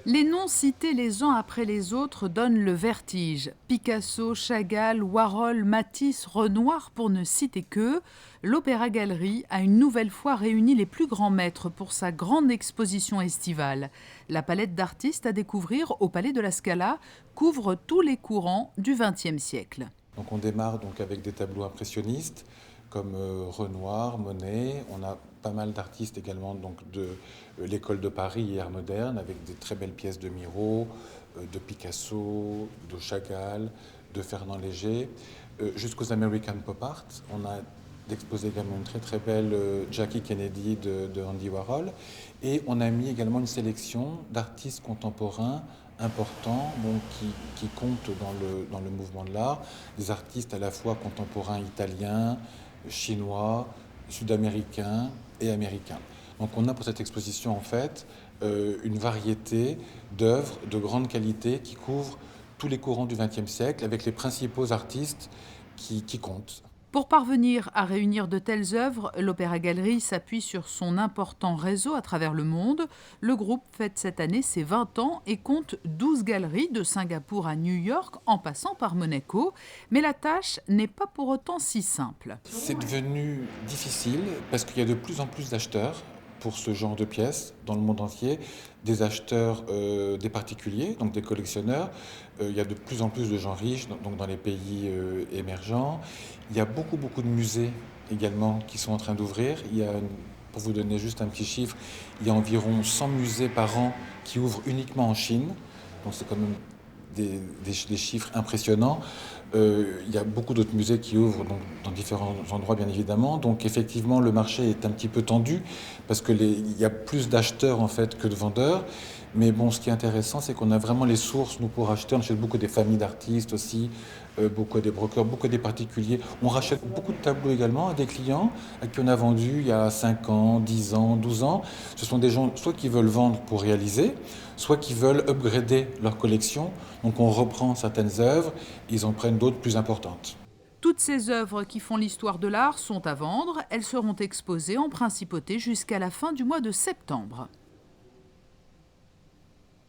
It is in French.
Les noms cités les uns après les autres donnent le vertige. Picasso, Chagall, Warhol, Matisse, Renoir, pour ne citer qu'eux, l'Opéra-Galerie a une nouvelle fois réuni les plus grands maîtres pour sa grande exposition estivale. La palette d'artistes à découvrir au Palais de la Scala couvre tous les courants du XXe siècle. Donc on démarre donc avec des tableaux impressionnistes comme Renoir, Monet. On a pas mal d'artistes également donc de l'école de Paris et Art moderne avec des très belles pièces de Miro, de Picasso, de Chagall, de Fernand Léger, jusqu'aux American Pop Art. On a d'exposer également une très très belle Jackie Kennedy de Andy Warhol. Et on a mis également une sélection d'artistes contemporains importants qui comptent dans le mouvement de l'art, des artistes à la fois contemporains italiens, chinois, sud-américains et américains. Donc on a pour cette exposition en fait une variété d'œuvres de grande qualité qui couvrent tous les courants du XXe siècle avec les principaux artistes qui comptent. Pour parvenir à réunir de telles œuvres, l'Opéra-Galerie s'appuie sur son important réseau à travers le monde. Le groupe fête cette année ses 20 ans et compte 12 galeries de Singapour à New York en passant par Monaco. Mais la tâche n'est pas pour autant si simple. C'est devenu difficile parce qu'il y a de plus en plus d'acheteurs pour ce genre de pièces dans le monde entier, des acheteurs, des particuliers, donc des collectionneurs. Il y a de plus en plus de gens riches donc dans les pays émergents. Il y a beaucoup de musées également qui sont en train d'ouvrir. Pour vous donner juste un petit chiffre, il y a environ 100 musées par an qui ouvrent uniquement en Chine. Donc c'est quand même des chiffres impressionnants. Il y a beaucoup d'autres musées qui ouvrent donc, dans différents endroits, bien évidemment. Donc, effectivement, le marché est un petit peu tendu parce il y a plus d'acheteurs en fait que de vendeurs. Mais bon, ce qui est intéressant, c'est qu'on a vraiment les sources, nous, pour acheter. On achète beaucoup des familles d'artistes aussi, beaucoup des brokers, beaucoup des particuliers. On rachète beaucoup de tableaux également à des clients à qui on a vendu il y a 5 ans, 10 ans, 12 ans. Ce sont des gens soit qui veulent vendre pour réaliser, soit qui veulent upgrader leur collection. Donc on reprend certaines œuvres, ils en prennent d'autres plus importantes. Toutes ces œuvres qui font l'histoire de l'art sont à vendre. Elles seront exposées en principauté jusqu'à la fin du mois de septembre.